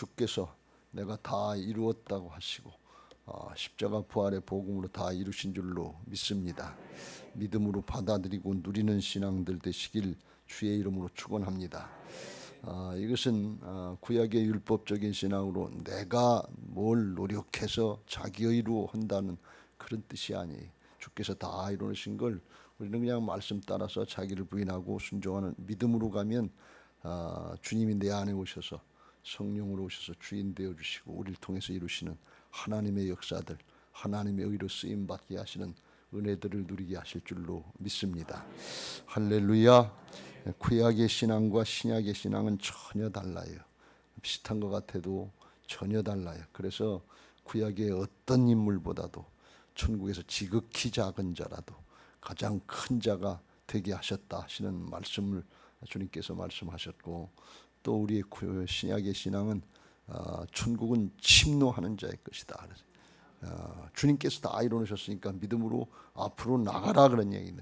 주께서 내가 다 이루었다고 하시고 십자가 부활의 복음으로 다 이루신 줄로 믿습니다. 믿음으로 받아들이고 누리는 신앙들 되시길 주의 이름으로 축원합니다. 이것은 구약의 율법적인 신앙으로 내가 뭘 노력해서 자기 의로 한다는 그런 뜻이 아니에요. 주께서 다 이루신 걸 우리는 그냥 말씀 따라서 자기를 부인하고 순종하는 믿음으로 가면 주님이 내 안에 오셔서 성령으로 오셔서 주인 되어 주시고 우리를 통해서 이루시는 하나님의 역사들, 하나님의 의로 쓰임 받게 하시는 은혜들을 누리게 하실 줄로 믿습니다. 할렐루야. 구약의 신앙과 신약의 신앙은 전혀 달라요. 비슷한 것 같아도 전혀 달라요. 그래서 구약의 어떤 인물보다도 천국에서 지극히 작은 자라도 가장 큰 자가 되게 하셨다 하시는 말씀을 주님께서 말씀하셨고, 또 우리의 신약의 신앙은 천국은 침노하는 자의 것이다. 주님께서 다 이루셨으니까 믿음으로 앞으로 나가라 그런 얘기는,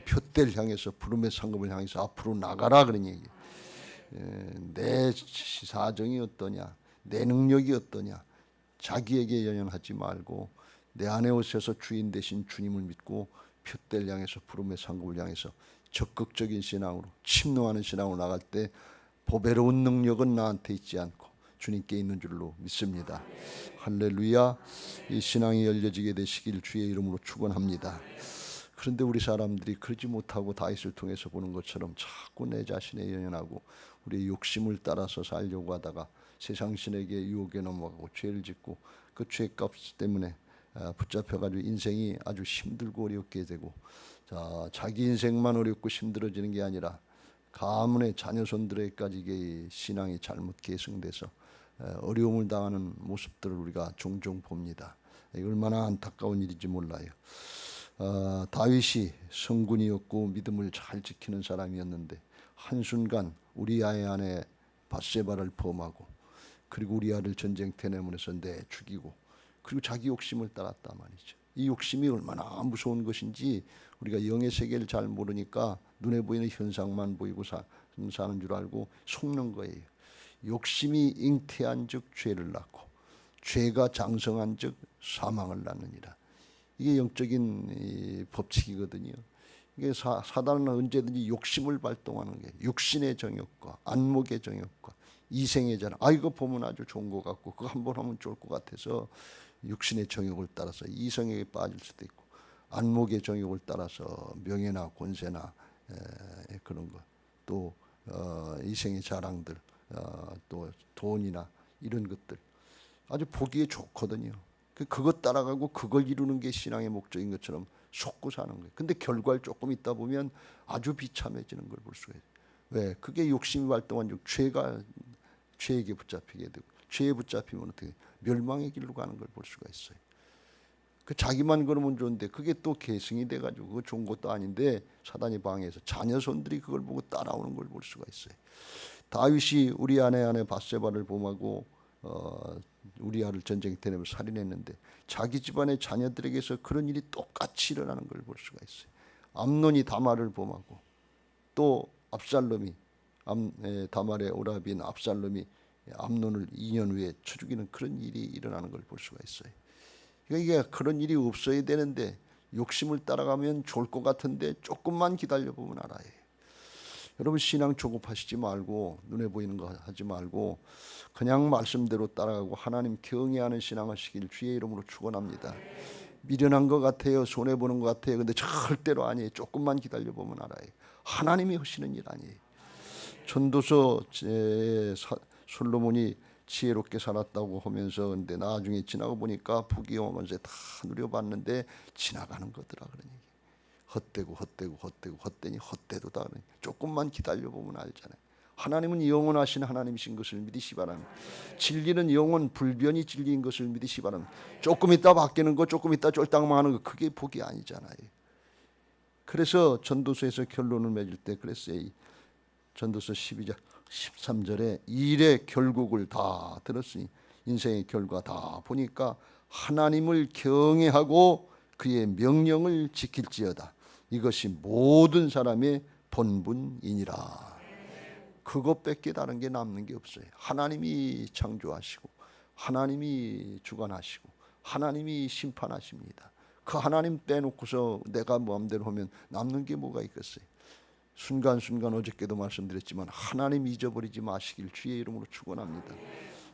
표대를 향해서 부름의 상급을 향해서 앞으로 나가라 그런 얘기. 내 사정이 어떠냐, 내 능력이 어떠냐, 자기에게 연연하지 말고 내 안에 오셔서 주인 되신 주님을 믿고 표대를 향해서 부름의 상급을 향해서 적극적인 신앙으로 침노하는 신앙으로 나갈 때 보배로운 능력은 나한테 있지 않고 주님께 있는 줄로 믿습니다. 할렐루야. 이 신앙이 열려지게 되시길 주의 이름으로 축원합니다. 그런데 우리 사람들이 그러지 못하고 다윗을 통해서 보는 것처럼 자꾸 내 자신에 연연하고 우리의 욕심을 따라서 살려고 하다가 세상 신에게 유혹에 넘어가고 죄를 짓고 그 죄값 때문에 붙잡혀가지고 인생이 아주 힘들고 어렵게 되고, 자기 인생만 어렵고 힘들어지는 게 아니라 가문의 자녀손들에게까지 이게 신앙이 잘못 계승돼서 어려움을 당하는 모습들을 우리가 종종 봅니다. 이게 얼마나 안타까운 일인지 몰라요. 다윗이 성군이었고 믿음을 잘 지키는 사람이었는데 한순간 우리아의 아내 밧세바를 범하고 그리고 우리아를 전쟁터에 내보내서 죽이고 그리고 자기 욕심을 따랐단 말이죠. 이 욕심이 얼마나 무서운 것인지 우리가 영의 세계를 잘 모르니까 눈에 보이는 현상만 보이고 사는 줄 알고 속는 거예요. 욕심이 잉태한 즉 죄를 낳고 죄가 장성한 즉 사망을 낳느니라. 이게 영적인 법칙이거든요. 이게 사단은 언제든지 욕심을 발동하는 게 육신의 정욕과 안목의 정욕과 이생의 자랑. 이거 보면 아주 좋은 것 같고 그거 한번 하면 좋을 것 같아서 육신의 정욕을 따라서 이성에게 빠질 수도 있고, 안목의 정욕을 따라서 명예나 권세나 그런 것, 또 이생의 자랑들, 또 돈이나 이런 것들 아주 보기에 좋거든요. 그것 따라가고 그걸 이루는 게 신앙의 목적인 것처럼 속고 사는 거예요. 근데 결과를 조금 있다 보면 아주 비참해지는 걸 볼 수가 있어요. 왜? 그게 욕심이 발동한 즉 죄에게 붙잡히게 되고, 죄에 붙잡히면 어떻게 멸망의 길로 가는 걸 볼 수가 있어요. 그 자기만 그러면 좋은데 그게 또 계승이 돼가지고 그거 좋은 것도 아닌데 사단이 방해해서 자녀손들이 그걸 보고 따라오는 걸 볼 수가 있어요. 다윗이 우리 아내 밧세바를 범하고 우리아를 전쟁터에 내서 살인했는데 자기 집안의 자녀들에게서 그런 일이 똑같이 일어나는 걸 볼 수가 있어요. 암논이 다말을 범하고 또 압살롬이 다말의 오라비인 압살롬이 암논을 2년 후에 쳐 죽이는 그런 일이 일어나는 걸 볼 수가 있어요. 그러니까 이게 그런 일이 없어야 되는데 욕심을 따라가면 좋을 것 같은데 조금만 기다려보면 알아요. 여러분 신앙 조급하시지 말고 눈에 보이는 거 하지 말고 그냥 말씀대로 따라가고 하나님 경외하는 신앙 하시길 주의 이름으로 축원합니다. 미련한 것 같아요. 손해보는 것 같아요. 근데 절대로 아니에요. 조금만 기다려보면 알아요. 하나님이 하시는 일 아니에요. 전도서 솔로몬이 지혜롭게 살았다고 하면서 근데 나중에 지나고 보니까 부귀영화 권세 다 누려봤는데 지나가는 거더라 그런 얘기. 헛되니 헛되도다. 조금만 기다려보면 알잖아요. 하나님은 영원하신 하나님이신 것을 믿으시 바랍니다. 진리는 영원 불변이 진리인 것을 믿으시 바랍니다. 조금 있다 바뀌는 거, 조금 있다 쫄딱 망하는 거, 그게 복이 아니잖아요. 그래서 전도서에서 결론을 맺을 때 그랬어요. 전도서 12장 13절에 일의 결국을 다 들었으니 인생의 결과 다 보니까 하나님을 경외하고 그의 명령을 지킬지어다. 이것이 모든 사람의 본분이니라. 그것밖에 다른 게 남는 게 없어요. 하나님이 창조하시고 하나님이 주관하시고 하나님이 심판하십니다. 그 하나님 빼놓고서 내가 마음대로 하면 남는 게 뭐가 있겠어요? 순간순간 어저께도 말씀드렸지만 하나님 잊어버리지 마시길 주의 이름으로 축원합니다.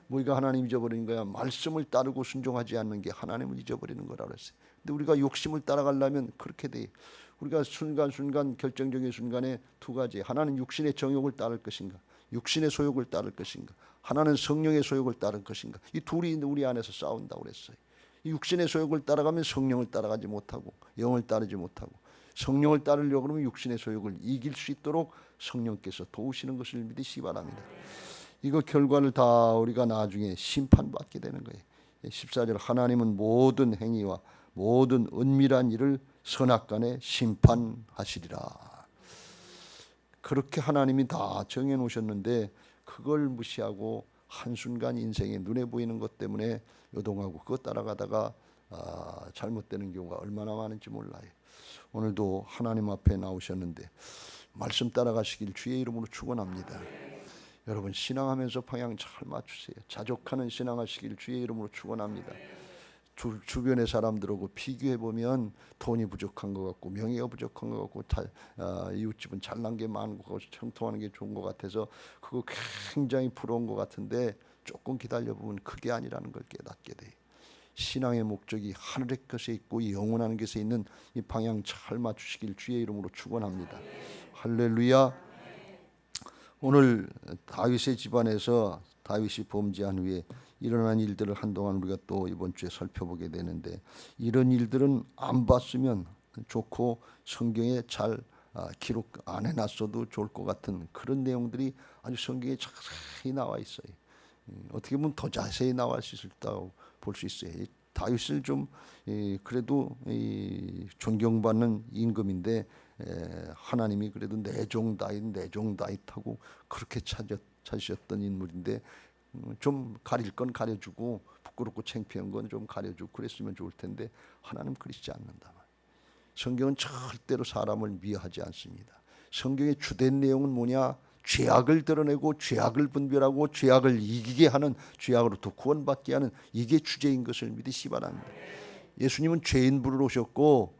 우리가 하나님 잊어버리는 거야. 말씀을 따르고 순종하지 않는 게 하나님을 잊어버리는 거라고 그랬어요. 근데 우리가 욕심을 따라가려면 그렇게 돼. 우리가 순간순간 결정적인 순간에 두 가지. 하나는 육신의 정욕을 따를 것인가, 육신의 소욕을 따를 것인가, 하나는 성령의 소욕을 따를 것인가. 이 둘이 우리 안에서 싸운다고 그랬어요. 이 육신의 소욕을 따라가면 성령을 따라가지 못하고 영을 따르지 못하고, 성령을 따르려고 그러면 육신의 소욕을 이길 수 있도록 성령께서 도우시는 것을 믿으시기 바랍니다. 이거 결과를 다 우리가 나중에 심판받게 되는 거예요. 14절 하나님은 모든 행위와 모든 은밀한 일을 선악간에 심판하시리라. 그렇게 하나님이 다 정해놓으셨는데 그걸 무시하고 한순간 인생에 눈에 보이는 것 때문에 요동하고 그것 따라가다가 잘못되는 경우가 얼마나 많은지 몰라요. 오늘도 하나님 앞에 나오셨는데 말씀 따라가시길 주의 이름으로 축원합니다. 여러분 신앙하면서 방향 잘 맞추세요. 자족하는 신앙하시길 주의 이름으로 축원합니다. 주변의 사람들하고 비교해보면 돈이 부족한 것 같고 명예가 부족한 것 같고 이웃집은 잘난 게 많고 형통하는 게 좋은 것 같아서 그거 굉장히 부러운 것 같은데 조금 기다려보면 그게 아니라는 걸 깨닫게 돼요. 신앙의 목적이 하늘의 것에 있고 영원한 것에 있는 이 방향 잘 맞추시길 주의 이름으로 축원합니다. 할렐루야. 오늘 다윗의 집안에서 다윗이 범죄한 후에 일어난 일들을 한동안 우리가 또 이번 주에 살펴보게 되는데, 이런 일들은 안 봤으면 좋고 성경에 잘 기록 안 해놨어도 좋을 것 같은 그런 내용들이 아주 성경에 자세히 나와 있어요. 어떻게 보면 더 자세히 나와 있다고 볼 수 있어요. 다윗을 좀 그래도 존경받는 임금인데 하나님이 그래도 내종 다윗하고 그렇게 찾으셨던 인물인데 좀 가릴 건 가려주고 부끄럽고 창피한 건 좀 가려주고 그랬으면 좋을 텐데 하나님 그러시지 않는다. 성경은 절대로 사람을 미워하지 않습니다. 성경의 주된 내용은 뭐냐? 죄악을 드러내고 죄악을 분별하고 죄악을 이기게 하는, 죄악으로부터 구원받게 하는, 이게 주제인 것을 믿으시기 바랍니다. 예수님은 죄인 부르러 오셨고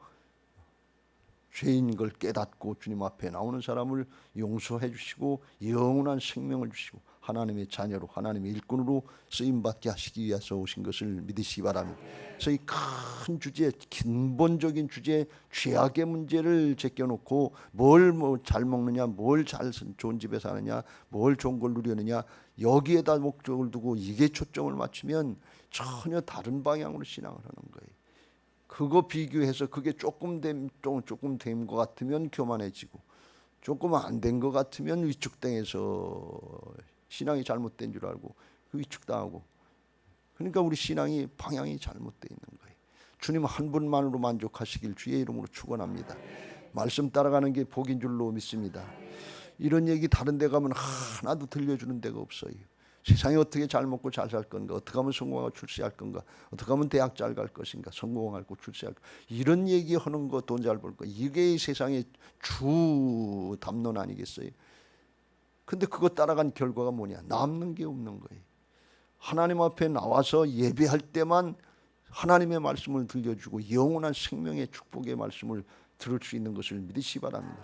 죄인 걸 깨닫고 주님 앞에 나오는 사람을 용서해 주시고 영원한 생명을 주시고 하나님의 자녀로 하나님의 일꾼으로 쓰임받게 하시기 위해서 오신 것을 믿으시기 바랍니다. 그래서 이 큰 주제, 근본적인 주제, 죄악의 문제를 제껴놓고 뭘 잘 먹느냐, 뭘 잘 좋은 집에 사느냐, 뭘 좋은 걸 누리느냐, 여기에다 목적을 두고 이게 초점을 맞추면 전혀 다른 방향으로 신앙을 하는 거예요. 그거 비교해서 그게 조금 된 것 같으면 교만해지고 조금 안 된 것 같으면 위축당해서 신앙이 잘못된 줄 알고 그 위축당하고, 그러니까 우리 신앙이 방향이 잘못되어 있는 거예요. 주님 한 분만으로 만족하시길 주의 이름으로 축원합니다. 말씀 따라가는 게 복인 줄로 믿습니다. 이런 얘기 다른 데 가면 하나도 들려주는 데가 없어요. 세상에 어떻게 잘 먹고 잘 살 건가, 어떻게 하면 성공하고 출세할 건가, 어떻게 하면 대학 잘 갈 것인가, 성공하고 출세할 건가, 이런 얘기하는 거, 돈 잘 벌 거, 이게 세상의 주 담론 아니겠어요? 근데 그거 따라간 결과가 뭐냐? 남는 게 없는 거예요. 하나님 앞에 나와서 예배할 때만 하나님의 말씀을 들려주고 영원한 생명의 축복의 말씀을 들을 수 있는 것을 믿으시기 바랍니다.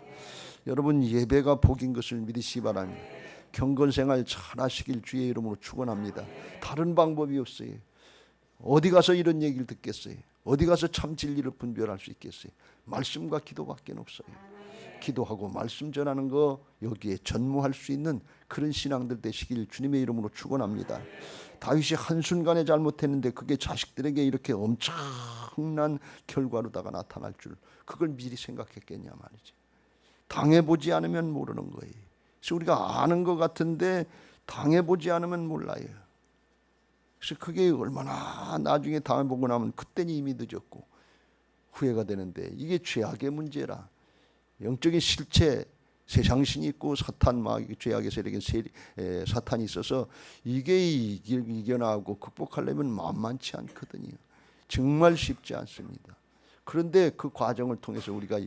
여러분 예배가 복인 것을 믿으시기 바랍니다. 경건생활 잘 하시길 주의 이름으로 축원합니다. 다른 방법이 없어요. 어디 가서 이런 얘기를 듣겠어요? 어디 가서 참 진리를 분별할 수 있겠어요? 말씀과 기도밖에 없어요. 기도하고 말씀 전하는 거 여기에 전무할 수 있는 그런 신앙들 되시길 주님의 이름으로 축원합니다. 다윗이 한순간에 잘못했는데 그게 자식들에게 이렇게 엄청난 결과로다가 나타날 줄 그걸 미리 생각했겠냐 말이지. 당해보지 않으면 모르는 거예요. 그래서 우리가 아는 것 같은데 당해보지 않으면 몰라요. 그래서 그게 얼마나 나중에 당해보고 나면 그때는 이미 늦었고 후회가 되는데, 이게 죄악의 문제라. 영적인 실체, 세상신이 있고 사탄, 죄악의 세력인 사탄이 있어서 이게 이겨나가고 극복하려면 만만치 않거든요. 정말 쉽지 않습니다. 그런데 그 과정을 통해서 우리가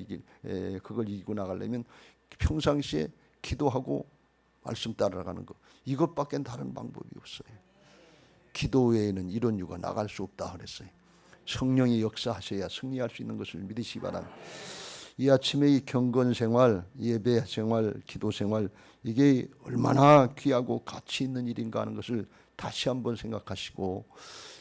그걸 이기고 나가려면 평상시에 기도하고 말씀 따라가는 거. 이것밖엔 다른 방법이 없어요. 기도 외에는 이런 유가 나갈 수 없다 그랬어요. 성령이 역사하셔야 승리할 수 있는 것을 믿으시기 바랍니다. 이 아침에 이 경건 생활, 예배 생활, 기도 생활, 이게 얼마나 귀하고 가치 있는 일인가 하는 것을 다시 한번 생각하시고,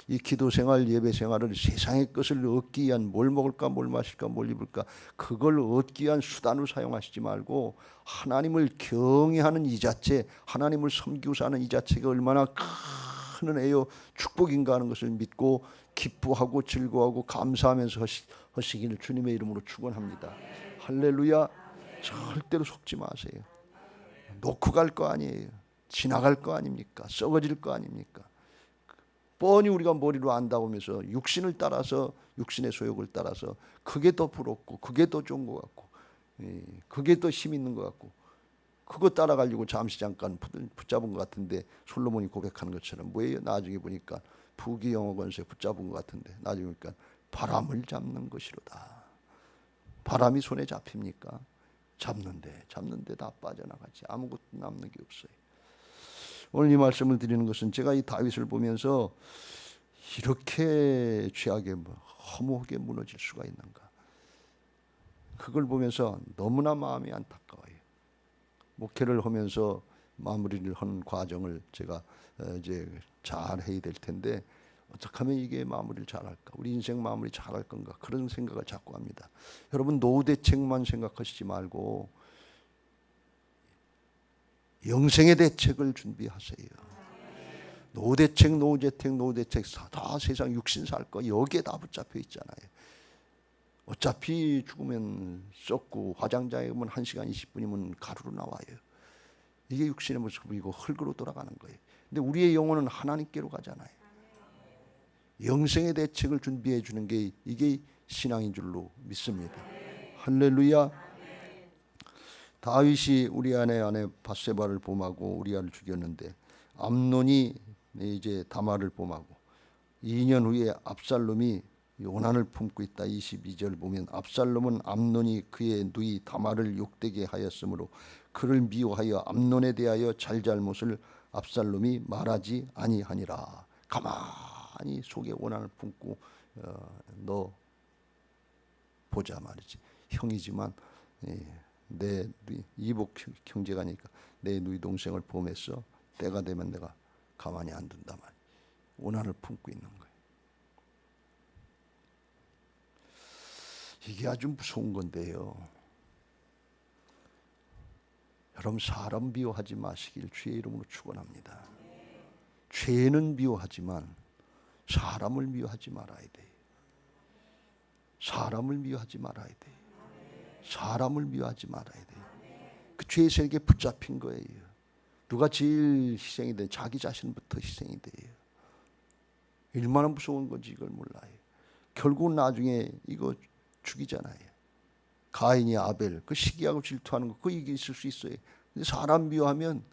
이 기도 생활, 예배 생활을 세상의 것을 얻기 위한, 뭘 먹을까, 뭘 마실까, 뭘 입을까, 그걸 얻기 위한 수단으로 사용하시지 말고 하나님을 경외하는 이 자체, 하나님을 섬기고 사는 이 자체가 얼마나 큰 은혜요 축복인가 하는 것을 믿고 기뻐하고 즐거워하고 감사하면서 하시기를 주님의 이름으로 축원합니다. 할렐루야. 절대로 속지 마세요. 놓고 갈 거 아니에요. 지나갈 거 아닙니까? 썩어질 거 아닙니까? 뻔히 우리가 머리로 안다고 하면서 육신을 따라서, 육신의 소욕을 따라서 그게 더 부럽고 그게 더 좋은 것 같고 그게 더 힘 있는 것 같고 그거 따라가려고 잠시 잠깐 붙잡은 것 같은데, 솔로몬이 고백하는 것처럼 뭐예요? 나중에 보니까 부귀영화 권세 붙잡은 것 같은데 나중에 보니까 바람을 잡는 것이로다. 바람이 손에 잡힙니까? 잡는데 다 빠져나가지. 아무것도 남는 게 없어요. 오늘 이 말씀을 드리는 것은 제가 이 다윗을 보면서 이렇게 죄악에 허무하게 무너질 수가 있는가, 그걸 보면서 너무나 마음이 안타까워요. 목회를 하면서 마무리를 하는 과정을 제가 이제 잘 해야 될 텐데, 어떻게 하면 이게 마무리를 잘할까, 우리 인생 마무리 잘할 건가, 그런 생각을 자꾸 합니다. 여러분, 노후 대책만 생각하시지 말고 영생의 대책을 준비하세요. 노후 대책, 노후 대책 다 세상 육신 살 거 여기에 다 붙잡혀 있잖아요. 어차피 죽으면 썩고 화장장에 가면 1시간 20분이면 가루로 나와요. 이게 육신의 모습이고 흙으로 돌아가는 거예요. 근데 우리의 영혼은 하나님께로 가잖아요. 영생의 대책을 준비해 주는 게 이게 신앙인 줄로 믿습니다. 할렐루야. 다윗이 우리아의 아내 밧세바를 범하고 우리아를 죽였는데, 암논이 이제 다말을 범하고 2년 후에 압살롬이 요난을 품고 있다. 22절 보면 압살롬은 암논이 그의 누이 다말을 욕되게 하였으므로 그를 미워하여 암논에 대하여 잘잘못을 압살롬이 말하지 아니하니라. 가만히 속에 원한을 품고 너 보자 말이지. 형이지만 내 이복 형제가니까 내 누이 동생을 범했어. 때가 되면 내가 가만히 안 둔다 말. 원한을 품고 있는 거예요. 이게 아주 무서운 건데요. 여러분, 사람 미워하지 마시길 주의 이름으로 축원합니다. 죄는 미워하지만 사람을 미워하지 말아야 돼요. 사람을 미워하지 말아야 돼요. 사람을 미워하지 말아야 돼요. 그 죄의 세계에 붙잡힌 거예요. 누가 제일 희생이 돼? 자기 자신부터 희생이 돼요. 얼마나 무서운 건지 이걸 몰라요. 결국은 나중에 이거 죽이잖아요. 가인이 아벨, 그 시기하고 질투하는 거, 그거 이게 있을 수 있어요. 근데 사람 미워하면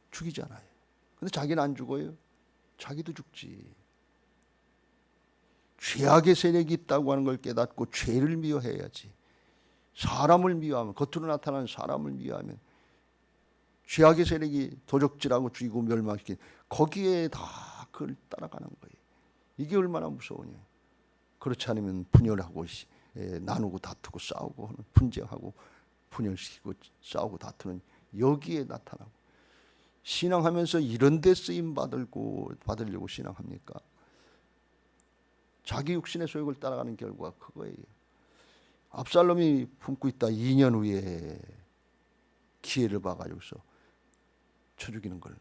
죽이잖아요. 근데 자기는 안 죽어요. 자기도 죽지. 죄악의 세력이 있다고 하는 걸 깨닫고 죄를 미워해야지. 사람을 미워하면, 겉으로 나타나는 사람을 미워하면 죄악의 세력이 도적질하고 죽이고 멸망시킨, 거기에 다 그걸 따라가는 거예요. 이게 얼마나 무서우냐. 그렇지 않으면 분열하고 나누고 다투고 싸우고 분쟁하고 분열시키고 싸우고 다투는 여기에 나타나고, 신앙하면서 이런 데 쓰임 받으려고 신앙합니까? 자기 육신의 소욕을 따라가는 결과가 그거예요. 압살롬이 품고 있다 2년 후에 기회를 봐가지고서 쳐 죽이는 걸,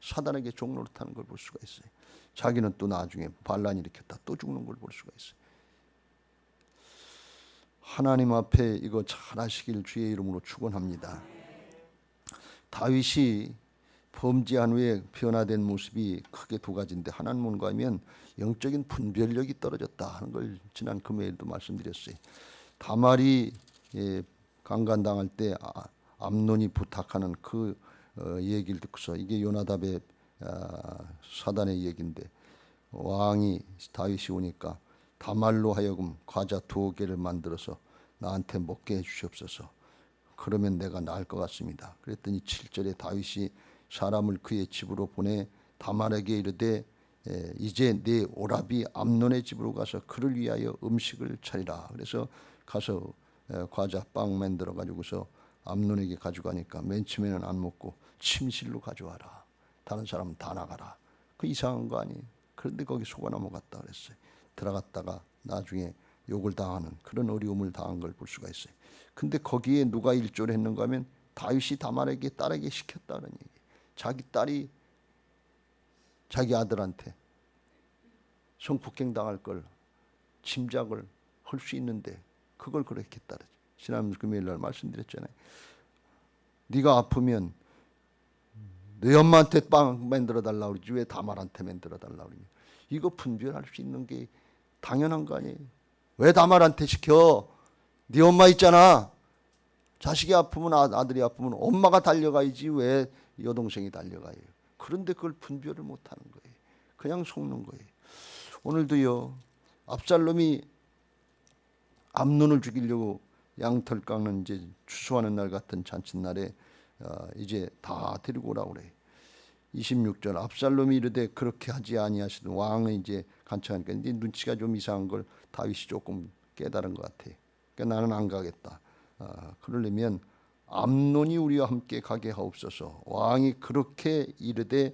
사단에게 종노릇하는 걸 볼 수가 있어요. 자기는 또 나중에 반란이 일으켰다 또 죽는 걸 볼 수가 있어요. 하나님 앞에 이거 잘 하시길 주의 이름으로 축원합니다. 다윗이 범죄한 후에 변화된 모습이 크게 두 가지인데, 하나는 뭔가 하면 영적인 분별력이 떨어졌다 하는 걸 지난 금요일도 말씀드렸어요. 다말이 강간당할 때 암논이 부탁하는 그 얘기를 듣고서, 이게 요나답의 사단의 얘기인데, 왕이 다윗이 오니까 다말로 하여금 과자 2개를 만들어서 나한테 먹게 해 주시옵소서. 그러면 내가 나을 것 같습니다. 그랬더니 7절에 다윗이 사람을 그의 집으로 보내 다말에게 이르되 이제 네 오라비 암논의 집으로 가서 그를 위하여 음식을 차리라. 그래서 가서 과자 빵 만들어 가지고서 암논에게 가져가니까 맨 처음에는 안 먹고 침실로 가져와라. 다른 사람은 다 나가라. 그 이상한 거 아니에요. 그런데 거기 속아 넘어갔다 그랬어요. 들어갔다가 나중에 욕을 당하는 그런 어려움을 당한 걸 볼 수가 있어요. 근데 거기에 누가 일조를 했는가 하면 다윗이 다말에게 딸에게 시켰다는 얘기예요. 자기 딸이 자기 아들한테 성폭행 당할 걸 짐작을 할 수 있는데 그걸 그렇게 했다. 지난 금요일 날 말씀드렸잖아요. 네가 아프면 네 엄마한테 빵 만들어 달라고 그러지 왜 다말한테 만들어 달라고 그러냐. 이거 분별할 수 있는 게 당연한 거 아니에요. 왜 다말한테 시켜? 네 엄마 있잖아. 자식이 아프면 아들이 아프면 엄마가 달려가야지 왜 여동생이 달려가요. 그런데 그걸 분별을 못하는 거예요. 그냥 속는 거예요. 오늘도요. 압살롬이 암논을 죽이려고 양털 깎는 이제 추수하는 날 같은 잔칫날에 이제 다 데리고 오라고 그래. 26절 압살롬이 이르되 그렇게 하지 아니하시던 왕은 이제 간청하니까 이제 눈치가 좀 이상한 걸 다윗이 조금 깨달은 것 같아. 그러니까 나는 안 가겠다. 그러려면 암논이 우리와 함께 가게 하옵소서. 왕이 그렇게 이르되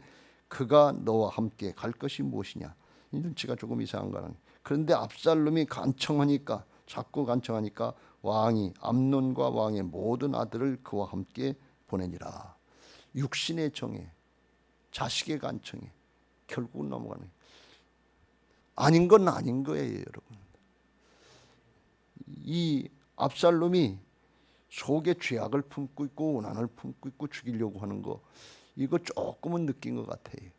그가 너와 함께 갈 것이 무엇이냐. 이 눈치가 조금 이상한 거는. 그런데 압살롬이 간청하니까 자꾸 간청하니까 왕이 암논과 왕의 모든 아들을 그와 함께 보내니라. 육신의 정에 자식의 간청에 결국은 넘어가는 거예요. 아닌 건 아닌 거예요, 여러분. 이 압살롬이 속에 죄악을 품고 있고 원한을 품고 있고 죽이려고 하는 거 이거 조금은 느낀 것 같아요.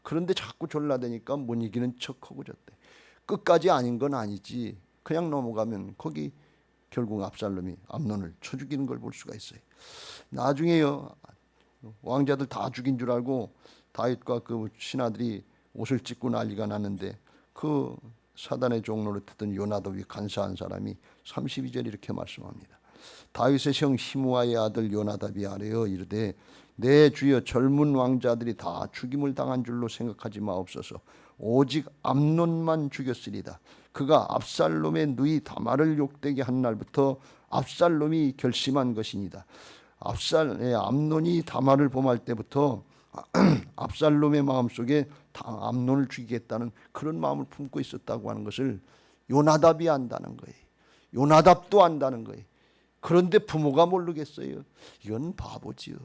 그런데 자꾸 졸라대니까 못 이기는 척하고 졌대. 끝까지 아닌 건 아니지. 그냥 넘어가면 거기 결국 압살롬이 암논을 쳐 죽이는 걸 볼 수가 있어요. 나중에요. 왕자들 다 죽인 줄 알고 다윗과 그 신하들이 옷을 찢고 난리가 났는데 그 사단의 종로를 듣던 요나답이 간사한 사람이 32절 이렇게 말씀합니다. 다윗의 형 히므아의 아들 요나답이 아뢰어 이르되 내 주여 젊은 왕자들이 다 죽임을 당한 줄로 생각하지 마옵소서. 오직 암논만 죽였으리다. 그가 압살롬의 누이 다말을 욕되게 한 날부터 압살롬이 결심한 것이니다. 암논이 다말을 범할 때부터 압살롬의 마음속에 암논을 죽이겠다는 그런 마음을 품고 있었다고 하는 것을 요나답이 안다는 거예요. 요나답도 안다는 거예요. 그런데 부모가 모르겠어요. 이건 바보지요.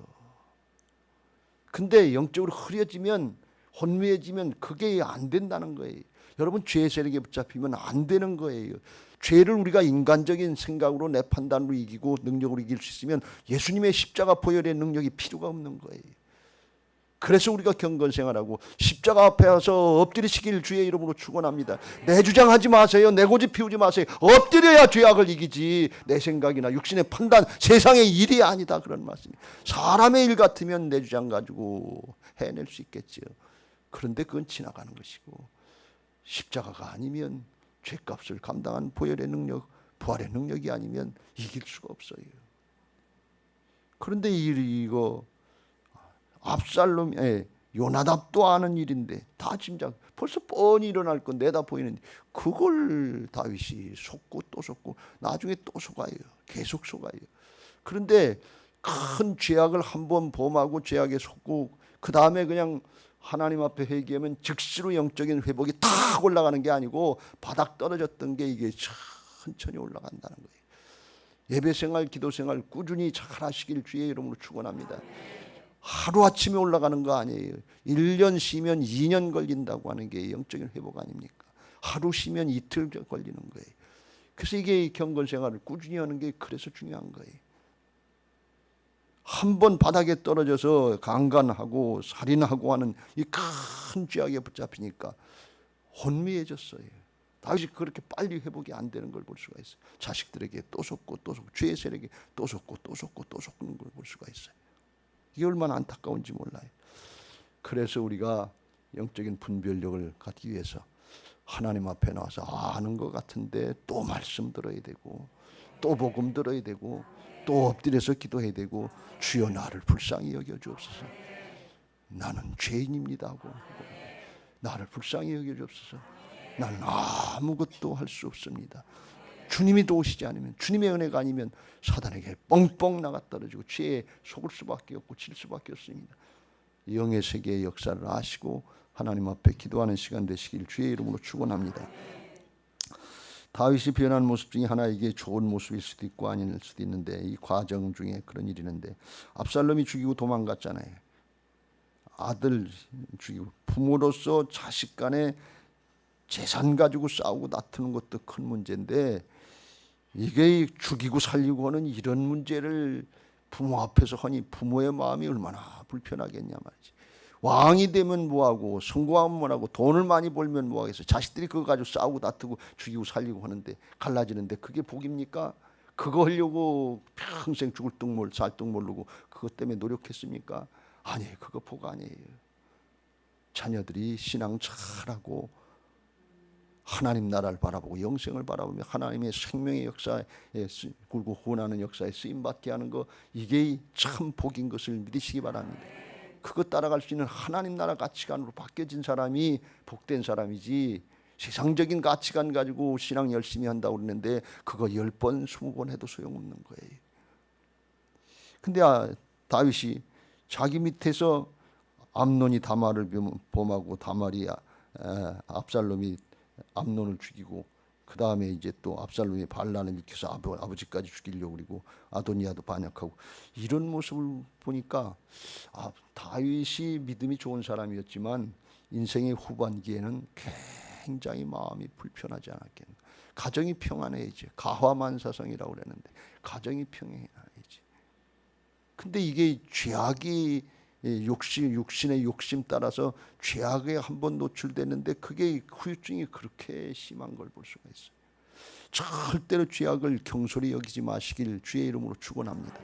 근데 영적으로 흐려지면 혼미해지면 그게 안 된다는 거예요. 여러분 죄의 세력에 붙잡히면 안 되는 거예요. 죄를 우리가 인간적인 생각으로 내 판단으로 이기고 능력으로 이길 수 있으면 예수님의 십자가 보혈의 능력이 필요가 없는 거예요. 그래서 우리가 경건생활하고 십자가 앞에 와서 엎드리시길 주의 이름으로 축원합니다. 내 주장하지 마세요. 내 고집 피우지 마세요. 엎드려야 죄악을 이기지. 내 생각이나 육신의 판단 세상의 일이 아니다 그런 말씀이. 사람의 일 같으면 내 주장 가지고 해낼 수 있겠죠. 그런데 그건 지나가는 것이고 십자가가 아니면 죄값을 감당한 보혈의 능력, 부활의 능력이 아니면 이길 수가 없어요. 그런데 이거 압살롬, 요나답도 아는 일인데 다 짐작, 벌써 뻔히 일어날 건 내다 보이는데 그걸 다윗이 속고 또 속고 나중에 또 속아요. 계속 속아요. 그런데 큰 죄악을 한번 범하고 죄악에 속고 그 다음에 그냥 하나님 앞에 회개하면 즉시로 영적인 회복이 탁 올라가는 게 아니고 바닥 떨어졌던 게 이게 천천히 올라간다는 거예요. 예배생활, 기도생활 꾸준히 잘 하시길 주의 이름으로 축원합니다. 하루아침에 올라가는 거 아니에요. 1년 쉬면 2년 걸린다고 하는 게 영적인 회복 아닙니까? 하루 쉬면 이틀 걸리는 거예요. 그래서 이게 경건생활을 꾸준히 하는 게 그래서 중요한 거예요. 한 번 바닥에 떨어져서 강간하고 살인하고 하는 이 큰 죄악에 붙잡히니까 혼미해졌어요. 다시 그렇게 빨리 회복이 안 되는 걸 볼 수가 있어요. 자식들에게 또 속고 또 속고 죄의 세력에 또 속고 또 속고 또 속는 걸 볼 수가 있어요. 이게 얼마나 안타까운지 몰라요. 그래서 우리가 영적인 분별력을 갖기 위해서 하나님 앞에 나와서 아는 것 같은데 또 말씀 들어야 되고 또 복음 들어야 되고 또 엎드려서 기도해야 되고, 주여 나를 불쌍히 여겨 주옵소서. 나는 죄인입니다 하고, 나를 불쌍히 여겨 주옵소서. 나는 아무것도 할 수 없습니다. 주님이 도우시지 않으면, 주님의 은혜가 아니면 사단에게 뻥뻥 나가 떨어지고 죄에 속을 수밖에 없고 질 수밖에 없습니다. 영의 세계의 역사를 아시고 하나님 앞에 기도하는 시간 되시길 주의 이름으로 축원합니다. 다윗이 변한 모습 중에 하나, 이게 좋은 모습일 수도 있고 아닐 수도 있는데, 이 과정 중에 그런 일이 있는데, 압살롬이 죽이고 도망갔잖아요. 아들 죽이고, 부모로서 자식 간에 재산 가지고 싸우고 다투는 것도 큰 문제인데, 이게 죽이고 살리고 하는 이런 문제를 부모 앞에서 하니 부모의 마음이 얼마나 불편하겠냐 말이지. 왕이 되면 뭐하고, 성공하면 뭐하고, 돈을 많이 벌면 뭐하겠어. 자식들이 그거 가지고 싸우고 다투고 죽이고 살리고 하는데, 갈라지는데 그게 복입니까? 그거 하려고 평생 죽을 둥 살 둥 모르고 그것 때문에 노력했습니까? 아니에요. 그거 복 아니에요. 자녀들이 신앙 잘하고 하나님 나라를 바라보고 영생을 바라보며 하나님의 생명의 역사에 굴고 구원하는 역사에 쓰임받게 하는 거, 이게 참 복인 것을 믿으시기 바랍니다. 그것 따라갈 수 있는 하나님 나라 가치관으로 바뀌어진 사람이 복된 사람이지, 세상적인 가치관 가지고 신앙 열심히 한다고 그러는데 그거 10번 20번 해도 소용없는 거예요. 근데 다윗이 자기 밑에서 암논이 다말을 범하고, 다말이 압살롬이 암논을 죽이고, 그 다음에 이제 또 압살롬이 반란을 일으켜서 아버지까지 죽이려고 그리고 아도니아도 반역하고, 이런 모습을 보니까 다윗이 믿음이 좋은 사람이었지만 인생의 후반기에는 굉장히 마음이 불편하지 않았겠나. 가정이 평안해야지. 가화만사성이라고 그랬는데 가정이 평안해야지. 근데 이게 죄악이 육신의 욕심 따라서 죄악에 한번 노출됐는데, 그게 후유증이 그렇게 심한 걸 볼 수가 있어요. 절대로 죄악을 경솔히 여기지 마시길 주의 이름으로 축원합니다.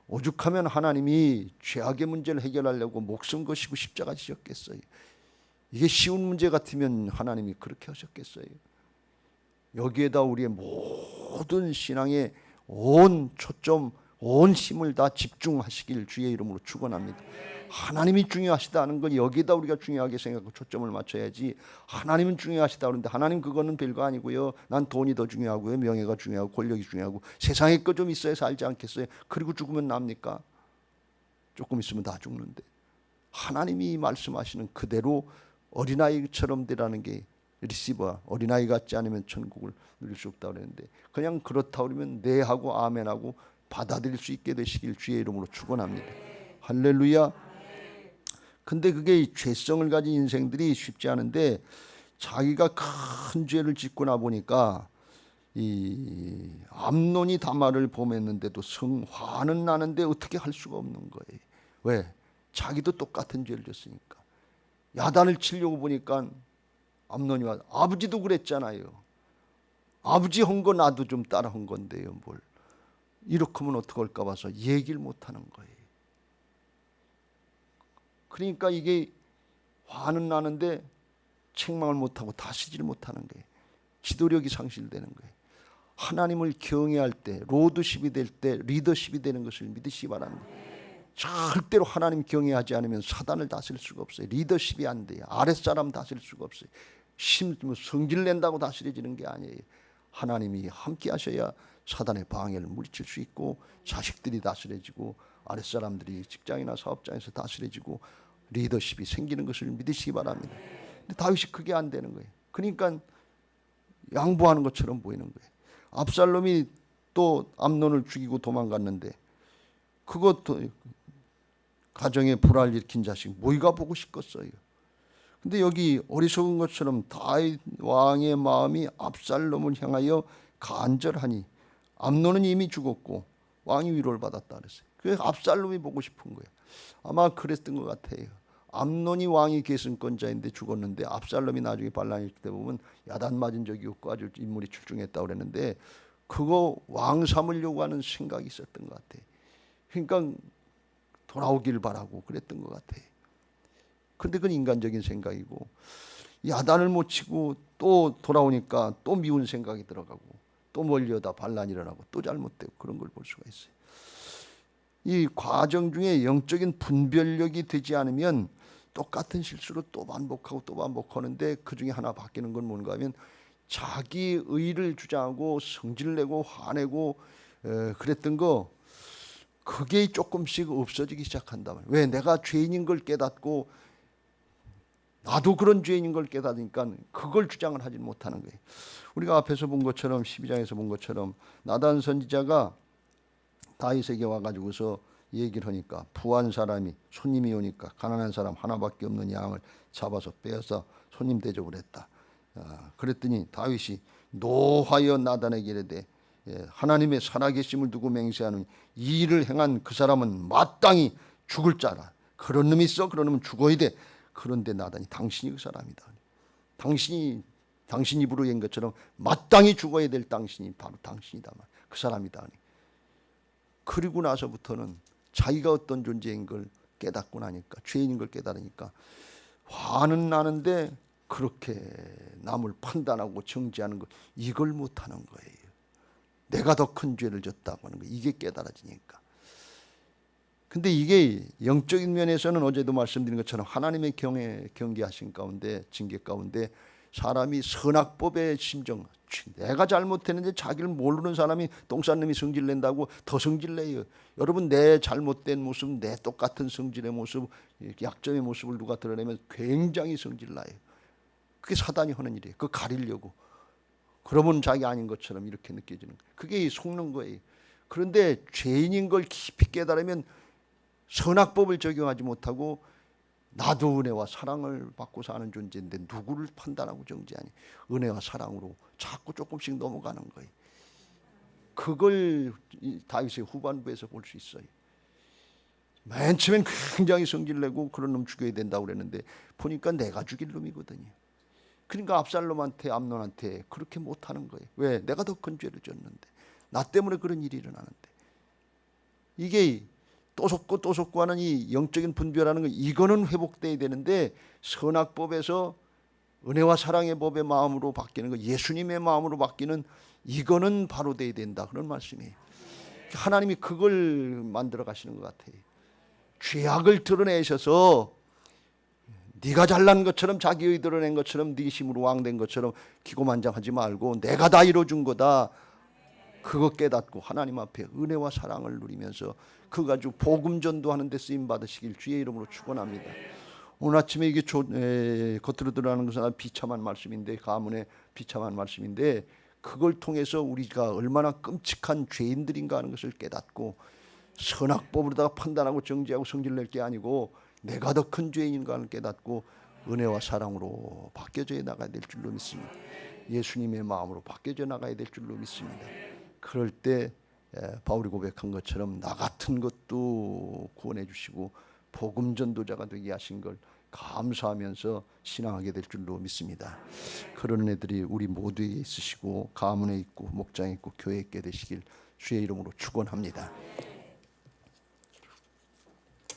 오죽하면 하나님이 죄악의 문제를 해결하려고 목숨 거시고 십자가 지셨겠어요. 이게 쉬운 문제 같으면 하나님이 그렇게 하셨겠어요. 여기에다 우리의 모든 신앙의 온 초점, 온 힘을 다 집중하시길 주의 이름으로 축원합니다. 하나님이 중요하시다는 건 여기에다 우리가 중요하게 생각하고 초점을 맞춰야지, 하나님은 중요하시다 그러는데 하나님 그거는 별거 아니고요, 난 돈이 더 중요하고요, 명예가 중요하고 권력이 중요하고 세상에 거 좀 있어야 살지 않겠어요? 그리고 죽으면 납니까? 조금 있으면 다 죽는데. 하나님이 말씀하시는 그대로 어린아이처럼 되라는 게 리시버, 어린아이 같지 않으면 천국을 누릴 수 없다고 그랬는데, 그냥 그렇다 그러면 네 하고 아멘 하고 받아들일 수 있게 되시길 주의 이름으로 축원합니다. 할렐루야. 근데 그게 죄성을 가진 인생들이 쉽지 않은데, 자기가 큰 죄를 짓고 나 보니까 이 암논이 다말을 범했는데도 화는 나는데 어떻게 할 수가 없는 거예요. 왜? 자기도 똑같은 죄를 졌으니까. 야단을 치려고 보니까 암논이 와, 아버지도 그랬잖아요. 아버지 한 거 나도 좀 따라 한 건데요, 뭘. 이렇게 하면 어떡할까 봐서 얘기를 못하는 거예요. 그러니까 이게 화는 나는데 책망을 못하고 다스리지 못하는 거예요. 지도력이 상실되는 거예요. 하나님을 경외할 때, 로드십이 될 때 리더십이 되는 것을 믿으시기 바랍니다. 절대로 하나님 경외하지 않으면 사단을 다스릴 수가 없어요. 리더십이 안 돼요. 아랫사람 다스릴 수가 없어요. 성질 낸다고 다스려지는 게 아니에요. 하나님이 함께 하셔야 사단의 방해를 물리칠 수 있고, 자식들이 다스려지고, 아랫사람들이 직장이나 사업장에서 다스려지고, 리더십이 생기는 것을 믿으시기 바랍니다. 근데 다윗이 그게 안 되는 거예요. 그러니까 양보하는 것처럼 보이는 거예요. 압살롬이 또 암논을 죽이고 도망갔는데, 그것도 가정에 불화를 일으킨 자식 뭐가 보고 싶겠어요. 근데 여기 어리석은 것처럼 다윗 왕의 마음이 압살롬을 향하여 간절하니, 암논은 이미 죽었고 왕이 위로를 받았다 그랬어요. 그래서 압살롬이 보고 싶은 거예요. 아마 그랬던 것 같아요. 암논이 왕이 계승권자인데 죽었는데, 압살롬이 나중에 반란일 때 보면 야단 맞은 적이 없고 아주 인물이 출중했다고 그랬는데, 그거 왕 삼으려고 하는 생각이 있었던 것 같아요. 그러니까 돌아오길 바라고 그랬던 것 같아요. 근데 그건 인간적인 생각이고, 야단을 못 치고 또 돌아오니까 또 미운 생각이 들어가고, 또 멀리하다 반란이 일어나고 또 잘못되고 그런 걸 볼 수가 있어요. 이 과정 중에 영적인 분별력이 되지 않으면 똑같은 실수를 또 반복하고 또 반복하는데 그 중에 하나 바뀌는 건 뭔가 하면 자기 의를 주장하고 성질내고 화내고 그랬던 거 그게 조금씩 없어지기 시작한다 말이에요. 왜? 내가 죄인인 걸 깨닫고 나도 그런 죄인인 걸 깨닫으니까 그걸 주장을 하지 못하는 거예요. 우리가 앞에서 본 것처럼 12장에서 본 것처럼 나단 선지자가 다윗에게 와가지고서 얘기를 하니까 부한 사람이 손님이 오니까 가난한 사람 하나밖에 없는 양을 잡아서 빼어서 손님 대접을 했다. 그랬더니 다윗이 노하여 나단에게 이르되 하나님의 살아계심을 두고 맹세하는 이 일을 행한 그 사람은 마땅히 죽을 자라. 그런 놈이 있어? 그런 놈은 죽어야 돼. 그런데 나단이 당신이 그 사람이다. 당신 입으로 얘기한 것처럼 마땅히 죽어야 될 당신이 바로 당신이다. 그 사람이다. 그리고 나서부터는 자기가 어떤 존재인 걸 깨닫고 나니까 죄인인 걸 깨달으니까 화는 나는데 그렇게 남을 판단하고 정죄하는 거 이걸 못하는 거예요. 내가 더 큰 죄를 졌다고 하는 거 이게 깨달아지니까. 근데 이게 영적인 면에서는 어제도 말씀드린 것처럼 하나님의 경계하신 가운데 징계 가운데 사람이 선악법의 심정 내가 잘못했는데 자기를 모르는 사람이 똥싼 놈이 성질낸다고 더 성질내요. 여러분 내 잘못된 모습 내 똑같은 성질의 모습 약점의 모습을 누가 드러내면 굉장히 성질나요. 그게 사단이 하는 일이에요. 그거 가리려고. 그러면 자기 아닌 것처럼 이렇게 느껴지는 거예요. 그게 속는 거예요. 그런데 죄인인 걸 깊이 깨달으면 선악법을 적용하지 못하고 나도 은혜와 사랑을 받고 사는 존재인데 누구를 판단하고 정죄하니 은혜와 사랑으로 자꾸 조금씩 넘어가는 거예요. 그걸 다윗의 후반부에서 볼 수 있어요. 맨 처음엔 굉장히 성질내고 그런 놈 죽여야 된다고 그랬는데 보니까 내가 죽일 놈이거든요. 그러니까 압살롬한테 암논한테 그렇게 못하는 거예요. 왜? 내가 더 큰 죄를 졌는데 나 때문에 그런 일이 일어나는데 이게 또 속고 하는 이 영적인 분별하는 거 이거는 회복돼야 되는데 선악법에서 은혜와 사랑의 법의 마음으로 바뀌는 거 예수님의 마음으로 바뀌는 이거는 바로 돼야 된다 그런 말씀이에요. 하나님이 그걸 만들어 가시는 것 같아요. 죄악을 드러내셔서 네가 잘난 것처럼 자기의 드러낸 것처럼 네 힘으로 왕된 것처럼 기고만장하지 말고 내가 다 이뤄준 거다. 그거 깨닫고 하나님 앞에 은혜와 사랑을 누리면서 그거 가지고 복음 전도하는 데 쓰임 받으시길 주의 이름으로 축원합니다. 오늘 아침에 이게 겉으로 드러나는 것은 비참한 말씀인데 가문의 비참한 말씀인데 그걸 통해서 우리가 얼마나 끔찍한 죄인들인가 하는 것을 깨닫고 선악법으로다가 판단하고 정죄하고 성질낼 게 아니고 내가 더 큰 죄인인가 하는 깨닫고 은혜와 사랑으로 바뀌어져 나가야 될 줄로 믿습니다. 예수님의 마음으로 바뀌어져 나가야 될 줄로 믿습니다. 그럴 때 바울이 고백한 것처럼 나 같은 것도 구원해 주시고 복음 전도자가 되게 하신 걸 감사하면서 신앙하게 될 줄로 믿습니다. 그런 애들이 우리 모두에게 있으시고 가문에 있고 목장에 있고 교회에 있게 되시길 주의 이름으로 축원합니다.